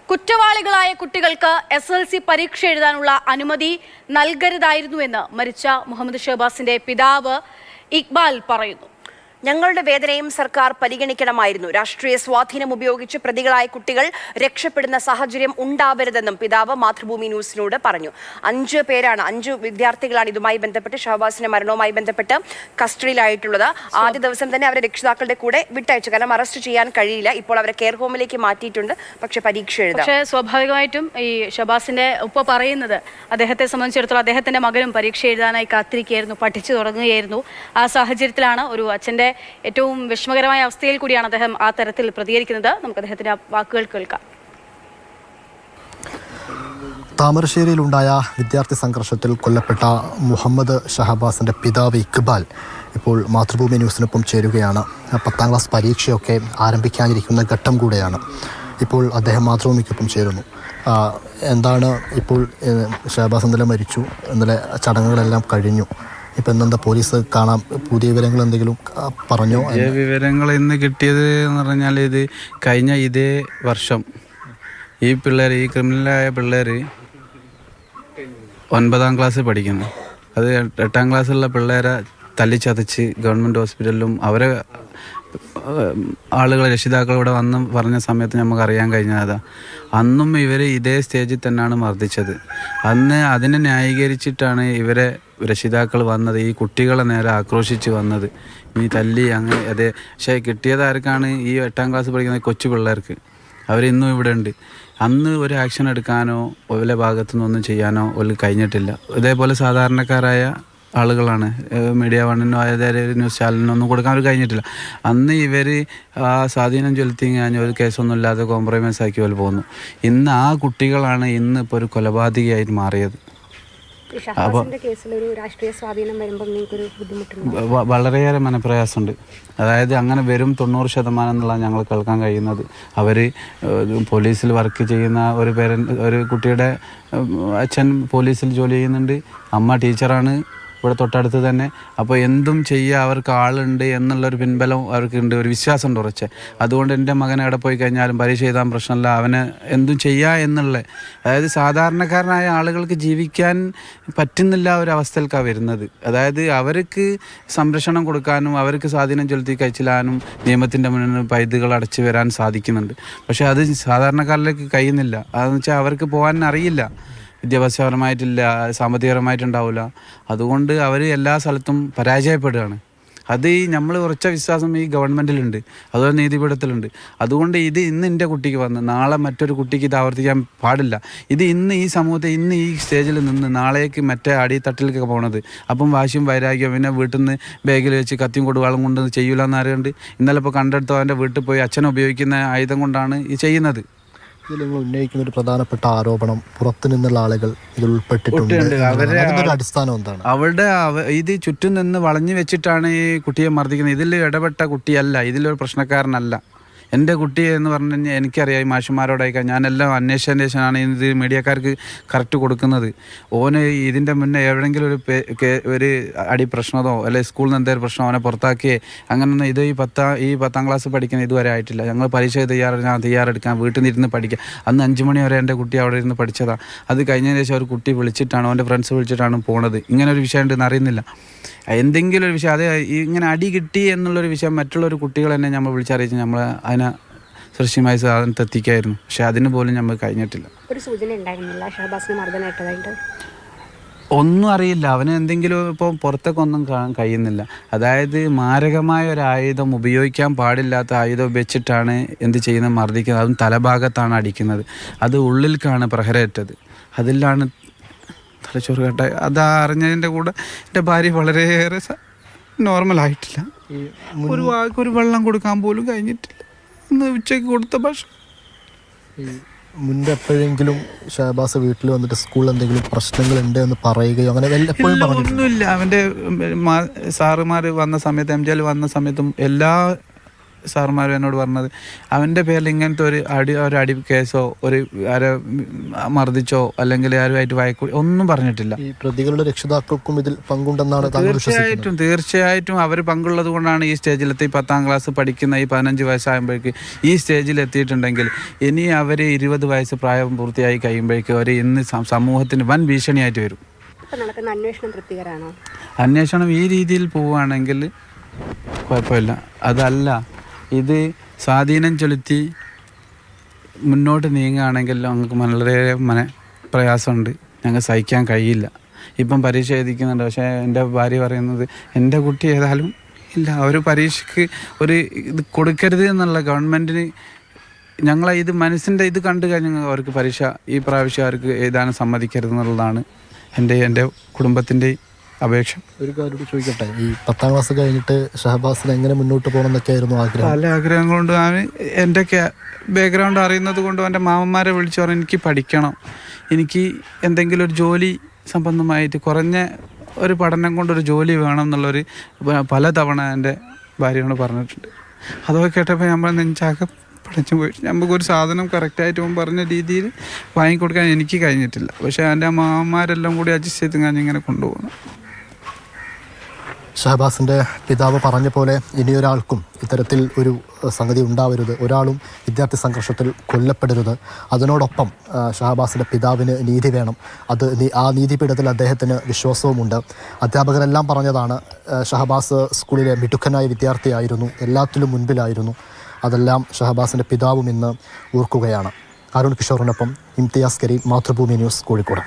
കുറ്റവാളികളായ കുട്ടികൾക്ക് SSLC പരീക്ഷ എഴുതാനുള്ള അനുമതി നൽകരുതായിരുന്നുവെന്ന് മരിച്ച മുഹമ്മദ് ഷഹബാസിന്റെ പിതാവ് ഇക്ബാൽ പറയുന്നു. ഞങ്ങളുടെ വേദനയും സർക്കാർ പരിഗണിക്കണമായിരുന്നു. രാഷ്ട്രീയ സ്വാധീനം ഉപയോഗിച്ച് പ്രതികളായ കുട്ടികൾ രക്ഷപ്പെടുന്ന സാഹചര്യം ഉണ്ടാവരുതെന്നും പിതാവ് മാതൃഭൂമി ന്യൂസിനോട് പറഞ്ഞു. 5 വിദ്യാർത്ഥികളാണ് ഇതുമായി ബന്ധപ്പെട്ട് ഷഹബാസിന്റെ മരണവുമായി ബന്ധപ്പെട്ട് കസ്റ്റഡിയിലായിട്ടുള്ളത്. ആദ്യ ദിവസം തന്നെ അവരെ രക്ഷിതാക്കളുടെ കൂടെ വിട്ടയച്ചു. കാരണം അറസ്റ്റ് ചെയ്യാൻ കഴിയില്ല. ഇപ്പോൾ അവരെ കെയർ ഹോമിലേക്ക് മാറ്റിയിട്ടുണ്ട്. പക്ഷെ പരീക്ഷ എഴുതാം. പക്ഷേ സ്വാഭാവികമായിട്ടും ഈ ഷഹബാസിന്റെ ഉപ്പ പറയുന്നത് അദ്ദേഹത്തെ സംബന്ധിച്ചിടത്തോളം അദ്ദേഹത്തിന്റെ മകനും പരീക്ഷ എഴുതാനായി കാത്തിരിക്കുകയായിരുന്നു, പഠിച്ചു തുടങ്ങുകയായിരുന്നു. ആ സാഹചര്യത്തിലാണ് ഒരു അച്ഛന്റെ ഏറ്റവും വിഷമകരമായ അവസ്ഥയിൽ കൂടിയാണ് അദ്ദേഹം ആ തരത്തിൽ പ്രതികരിക്കുന്നത്. നമുക്ക് അദ്ദേഹത്തിന്റെ വാക്കുകൾ കേൾക്കാം. താമരശ്ശേരിയിലുണ്ടായ വിദ്യാർത്ഥി സംഘർഷത്തിൽ കൊല്ലപ്പെട്ട മുഹമ്മദ് ഷഹബാസിന്റെ പിതാവ് ഇക്ബാൽ ഇപ്പോൾ മാതൃഭൂമി ന്യൂസിനൊപ്പം ചേരുകയാണ്. 10ാം ക്ലാസ് പരീക്ഷയൊക്കെ ആരംഭിക്കാനിരിക്കുന്ന ഘട്ടം കൂടെയാണ്. ഇപ്പോൾ അദ്ദേഹം മാതൃഭൂമിക്കൊപ്പം ചേരുന്നു. എന്താണ് ഇപ്പോൾ ഷഹബാസ് ഇന്നലെ മരിച്ചു, ഇന്നലെ ചടങ്ങുകളെല്ലാം കഴിഞ്ഞു. ഇപ്പം എന്താ പോലീസ് കാണാൻ പുതിയ വിവരങ്ങൾ എന്തെങ്കിലും പറഞ്ഞോ? പുതിയ വിവരങ്ങൾ ഇന്ന് കിട്ടിയത് എന്ന് പറഞ്ഞാൽ ഇത് കഴിഞ്ഞ ഇതേ വർഷം ഈ ക്രിമിനലായ പിള്ളേർ 9ാം ക്ലാസ്സിൽ പഠിക്കുന്നു. അത് 8ാം ക്ലാസ്സിലുള്ള പിള്ളേരെ തല്ലിച്ചതച്ച് ഗവൺമെൻറ് ഹോസ്പിറ്റലിലും അവരെ ആളുകൾ രക്ഷിതാക്കൾ ഇവിടെ വന്ന് പറഞ്ഞ സമയത്ത് നമുക്ക് അറിയാൻ കഴിഞ്ഞതാ. അന്നും ഇവർ ഇതേ സ്റ്റേജിൽ തന്നെയാണ് മർദ്ദിച്ചത്. അന്ന് അതിനെ ന്യായീകരിച്ചിട്ടാണ് ഇവരെ രക്ഷിതാക്കൾ വന്നത്, ഈ കുട്ടികളെ നേരെ ആക്രോശിച്ച് വന്നത്. ഇനി തല്ലി അങ്ങനെ അതെ. പക്ഷേ കിട്ടിയത് ആർക്കാണ്? ഈ 8ാം ക്ലാസ് പഠിക്കുന്ന കൊച്ചു പിള്ളേർക്ക്. അവരിന്നും ഇവിടെ ഉണ്ട്. അന്ന് ഒരു ആക്ഷൻ എടുക്കാനോ ഓലെ ഭാഗത്തുനിന്നൊന്നും ചെയ്യാനോ ഒരു കഴിഞ്ഞിട്ടില്ല. ഇതേപോലെ സാധാരണക്കാരായ ആളുകളാണ്. മീഡിയ വണ്ണിനോ അതായത് ന്യൂസ് ചാനലിനോ ഒന്നും കൊടുക്കാൻ അവർ കഴിഞ്ഞിട്ടില്ല. അന്ന് ഇവർ ആ സ്വാധീനം ചെലുത്തി കഴിഞ്ഞാൽ ഒരു കേസൊന്നും ഇല്ലാതെ കോംപ്രമൈസ് ആക്കി പോലെ പോകുന്നു. ഇന്ന് ആ കുട്ടികളാണ് ഇന്ന് ഇപ്പോൾ ഒരു കൊലപാതകയായിട്ട് മാറിയത്. വളരെയേറെ മനപ്രയാസമുണ്ട്. അതായത് അങ്ങനെ വരും 90% എന്നുള്ള ഞങ്ങൾ കേൾക്കാൻ കഴിയുന്നത്. അവർ പോലീസിൽ വർക്ക് ചെയ്യുന്ന ഒരു കുട്ടിയുടെ അച്ഛൻ പോലീസിൽ ജോലി ചെയ്യുന്നുണ്ട്, അമ്മ ടീച്ചറാണ് ഇവിടെ തൊട്ടടുത്ത് തന്നെ. അപ്പോൾ എന്തും ചെയ്യുക അവർക്ക് ആളുണ്ട് എന്നുള്ളൊരു പിൻബലം അവർക്കുണ്ട്, ഒരു വിശ്വാസമുണ്ട് ഉറച്ച്. അതുകൊണ്ട് എൻ്റെ മകൻ എവിടെ പോയി കഴിഞ്ഞാലും പരീക്ഷ എഴുതാൻ പ്രശ്നമില്ല, അവന് എന്തും ചെയ്യുക എന്നുള്ള, അതായത് സാധാരണക്കാരനായ ആളുകൾക്ക് ജീവിക്കാൻ പറ്റുന്നില്ല ഒരവസ്ഥയിലേക്കാണ് വരുന്നത്. അതായത് അവർക്ക് സംരക്ഷണം കൊടുക്കാനും അവർക്ക് സ്വാധീനം ചെലുത്തി കഴിച്ചിലാനും നിയമത്തിൻ്റെ മുന്നിൽ പൈതുകൾ അടച്ചു വരാൻ സാധിക്കുന്നുണ്ട്. പക്ഷേ അത് സാധാരണക്കാരിലേക്ക് കഴിയുന്നില്ല. അതെന്ന് വെച്ചാൽ അവർക്ക് പോകാൻ അറിയില്ല, വിദ്യാഭ്യാസപരമായിട്ടില്ല, സാമ്പത്തികപരമായിട്ടുണ്ടാവില്ല. അതുകൊണ്ട് അവർ എല്ലാ സ്ഥലത്തും പരാജയപ്പെടുകയാണ്. അത് നമ്മൾ ഉറച്ച വിശ്വാസം ഈ ഗവൺമെൻറ്റിലുണ്ട്, അതുപോലെ നീതിപീഠത്തിലുണ്ട്. അതുകൊണ്ട് ഇത് ഇന്ന് എൻ്റെ കുട്ടിക്ക് വന്ന് നാളെ മറ്റൊരു കുട്ടിക്ക് ഇത് ആവർത്തിക്കാൻ പാടില്ല. ഇത് ഇന്ന് ഈ സമൂഹത്തെ ഇന്ന് ഈ സ്റ്റേജിൽ നിന്ന് നാളേക്ക് മറ്റേ അടിത്തട്ടിലേക്ക് പോണത്. അപ്പം വാശിയും വൈരാഗ്യം, പിന്നെ വീട്ടിൽ നിന്ന് ബാഗിൽ വെച്ച് കത്തിയും കൊടുവാളും കൊണ്ട് ചെയ്യൂല എന്നറിയുന്നുണ്ട്. ഇന്നലെ ഇപ്പോൾ കണ്ടെടുത്തോ അവൻ്റെ വീട്ടിൽ പോയി അച്ഛൻ ഉപയോഗിക്കുന്ന ആയുധം കൊണ്ടാണ് ഈ ചെയ്യുന്നത്. ഇതിൽ നിങ്ങൾ ഉന്നയിക്കുന്ന ഒരു പ്രധാനപ്പെട്ട ആരോപണം പുറത്തു നിന്നുള്ള ആളുകൾ ഇതിൽ ഉൾപ്പെട്ടിട്ടുണ്ട്. അടിസ്ഥാനം എന്താണ്? ഇത് ചുറ്റും നിന്ന് വളഞ്ഞു വെച്ചിട്ടാണ് ഈ കുട്ടിയെ മർദ്ദിക്കുന്നത്. ഇതിൽ ഇടപെട്ട കുട്ടിയല്ല, ഇതിലൊരു പ്രശ്നക്കാരനല്ല. എൻ്റെ കുട്ടി എന്ന് പറഞ്ഞു കഴിഞ്ഞാൽ എനിക്കറിയാം, ഈ മാഷന്മാരോടൊക്കെ ഞാനെല്ലാം അന്വേഷണമാണ് ഇത് മീഡിയക്കാർക്ക് കറക്റ്റ് കൊടുക്കുന്നത്. ഓന് ഇതിൻ്റെ മുന്നേ എവിടെയെങ്കിലും ഒരു അടി പ്രശ്നമോ അല്ലെങ്കിൽ സ്കൂളിൽ നിന്ന് എന്തെങ്കിലും പ്രശ്നം അവനെ പുറത്താക്കിയേ അങ്ങനൊന്നും ഇത് ഈ 10ാം ക്ലാസ് പഠിക്കുന്ന ഇതുവരെ ആയിട്ടില്ല. ഞങ്ങൾ പരീക്ഷ തയ്യാറെടുക്കാൻ വീട്ടിൽ നിന്ന് ഇരുന്ന് പഠിക്കാം. അന്ന് 5 മണി വരെ എൻ്റെ കുട്ടി അവിടെ ഇരുന്ന് പഠിച്ചതാണ്. അത് കഴിഞ്ഞതിന് ശേഷം ഒരു കുട്ടി വിളിച്ചിട്ടാണ്, അവൻ്റെ ഫ്രണ്ട്സ് വിളിച്ചിട്ടാണ് പോണത്. ഇങ്ങനെ ഒരു വിഷയം ഉണ്ടെന്ന് അറിയുന്നില്ല. എന്തെങ്കിലും ഒരു വിഷയം, അത് ഇങ്ങനെ അടി കിട്ടി എന്നുള്ളൊരു വിഷയം മറ്റുള്ളൊരു കുട്ടികൾ തന്നെ നമ്മൾ വിളിച്ചറിയിച്ച് നമ്മൾ അതിനെ സുരക്ഷിതമായി സാധനത്ത് എത്തിക്കായിരുന്നു. പക്ഷെ അതിന് പോലും നമ്മൾ കഴിഞ്ഞിട്ടില്ല. ഒരു സൂചന ഉണ്ടായിരുന്നില്ല ഷഹബാസിന് മർദ്ദനേറ്റതായിട്ട്? ഒന്നും അറിയില്ല. അവന് എന്തെങ്കിലും ഇപ്പോൾ പുറത്തേക്ക് ഒന്നും കഴിയുന്നില്ല. അതായത് മാരകമായ ഒരു ആയുധം, ഉപയോഗിക്കാൻ പാടില്ലാത്ത ആയുധം വെച്ചിട്ടാണ് എന്ത് ചെയ്യുന്നത്, മർദ്ദിക്കുന്നത്. അതും തലഭാഗത്താണ് അടിക്കുന്നത്. അത് ഉള്ളിലേക്കാണ് പ്രഹരേറ്റത്. അതിലാണ് തലച്ചോറ് കേട്ടായി. അത് അറിഞ്ഞതിൻ്റെ കൂടെ എൻ്റെ ഭാര്യ വളരെയേറെ നോർമലായിട്ടില്ല. ഒരു വെള്ളം കൊടുക്കാൻ പോലും കഴിഞ്ഞിട്ടില്ല. ഇന്ന് ഉച്ചയ്ക്ക് കൊടുത്ത ഭക്ഷണം. മുൻപ് എപ്പോഴെങ്കിലും ഷഹബാസ് വീട്ടിൽ വന്നിട്ട് സ്കൂളിൽ എന്തെങ്കിലും പ്രശ്നങ്ങളുണ്ട് എന്ന് പറയുകയോ അങ്ങനെ എപ്പോഴും ഒന്നുമില്ല. അവൻ്റെ സാറുമാർ വന്ന സമയത്ത്, MJ വന്ന സമയത്തും എല്ലാ സാറുമാരും എന്നോട് പറഞ്ഞത് അവൻ്റെ പേരിൽ ഇങ്ങനത്തെ ഒരു അടി കേസോ ആരെ മർദ്ദിച്ചോ അല്ലെങ്കിൽ ആരുമായിട്ട് വഴക്കൂടി ഒന്നും പറഞ്ഞിട്ടില്ല. ഈ പ്രതികളുടെ രക്ഷിതാക്കൾക്കും ഇതിൽ പങ്കുണ്ടെന്നാണ് തീർച്ചയായിട്ടും അവർ പങ്കുള്ളത് കൊണ്ടാണ് ഈ സ്റ്റേജിലെത്തി 10ാം ക്ലാസ് പഠിക്കുന്ന ഈ 15 വയസ്സാകുമ്പോഴേക്ക് ഈ സ്റ്റേജിൽ എത്തിയിട്ടുണ്ടെങ്കിൽ ഇനി അവർ 20 വയസ്സ് പ്രായം പൂർത്തിയായി കഴിയുമ്പോഴേക്ക് അവർ ഇന്ന് സമൂഹത്തിന് വൻ ഭീഷണിയായിട്ട് വരും. നടക്കുന്ന അന്വേഷണം തൃപ്തികരമാണോ? അന്വേഷണം ഈ രീതിയിൽ പോവുകയാണെങ്കിൽ കുഴപ്പമില്ല. അതല്ല, ഇത് സ്വാധീനം ചെലുത്തി മുന്നോട്ട് നീങ്ങുകയാണെങ്കിൽ ഞങ്ങൾക്ക് വളരെ പ്രയാസമുണ്ട്, ഞങ്ങൾക്ക് സഹിക്കാൻ കഴിയില്ല. ഇപ്പം പരീക്ഷ എഴുതിക്കുന്നുണ്ട്, പക്ഷേ എൻ്റെ ഭാര്യ പറയുന്നത് എൻ്റെ കുട്ടി ഏതായാലും ഇല്ല, അവർ പരീക്ഷയ്ക്ക് ഇത് കൊടുക്കരുത് എന്നുള്ള ഗവൺമെൻറ്റിന് ഞങ്ങളെ ഇത് മനസ്സിൻ്റെ ഇത് കണ്ടു കഴിഞ്ഞാൽ അവർക്ക് പരീക്ഷ ഈ പ്രാവശ്യം അവർക്ക് എഴുതാനും സമ്മതിക്കരുത് എന്നുള്ളതാണ് എൻ്റെ കുടുംബത്തിൻ്റെ അപേക്ഷ. ഒരു കാര്യം ചോദിക്കട്ടെ, ഈ 10ാം ക്ലാസ് കഴിഞ്ഞിട്ട് ഷഹബാസിന് എങ്ങനെ മുന്നോട്ട് പോകണം എന്നൊക്കെ ആയിരുന്നു ആഗ്രഹം? പല ആഗ്രഹം കൊണ്ട് എൻ്റെ ബാക്ക്ഗ്രൗണ്ട് അറിയുന്നത് കൊണ്ട് എൻ്റെ മാമന്മാരെ വിളിച്ചു പറഞ്ഞു എനിക്ക് പഠിക്കണം, എനിക്ക് എന്തെങ്കിലും ഒരു ജോലി സംബന്ധമായിട്ട് കുറഞ്ഞ ഒരു പഠനം കൊണ്ടൊരു ജോലി വേണം എന്നുള്ളൊരു പലതവണ എൻ്റെ ഭാര്യയോട് പറഞ്ഞിട്ടുണ്ട്. അതൊക്കെ കേട്ടപ്പോൾ നമ്മൾ നെഞ്ചാകെ പഠിച്ചു പോയി. നമുക്കൊരു സാധനം കറക്റ്റായിട്ട് പറഞ്ഞ രീതിയിൽ വാങ്ങിക്കൊടുക്കാൻ എനിക്ക് കഴിഞ്ഞിട്ടില്ല. പക്ഷേ എൻ്റെ മാമന്മാരെല്ലാം കൂടി അഡ്ജസ്റ്റ് ചെയ്ത് ഞാനിങ്ങനെ കൊണ്ടുപോകണം. ഷഹബാസിൻ്റെ പിതാവ് പറഞ്ഞ പോലെ ഇനിയൊരാൾക്കും ഇത്തരത്തിൽ ഒരു സംഗതി ഉണ്ടാവരുത്, ഒരാളും വിദ്യാർത്ഥി സംഘർഷത്തിൽ കൊല്ലപ്പെടരുത്. അതിനോടൊപ്പം ഷഹബാസിൻ്റെ പിതാവിന് നീതി വേണം. ആ നീതിപീഠത്തിൽ അദ്ദേഹത്തിന് വിശ്വാസവുമുണ്ട്. അധ്യാപകരെല്ലാം പറഞ്ഞതാണ്, ഷഹബാസ് സ്കൂളിലെ മിടുക്കനായ വിദ്യാർത്ഥിയായിരുന്നു, എല്ലാത്തിലും മുൻപിലായിരുന്നു. അതെല്ലാം ഷഹബാസിൻ്റെ പിതാവും ഇന്ന് ഓർക്കുകയാണ്. അരുൺ കിഷോറിനൊപ്പം ഇംതിയാസ് കരീം, മാതൃഭൂമി ന്യൂസ്, കോഴിക്കോട്.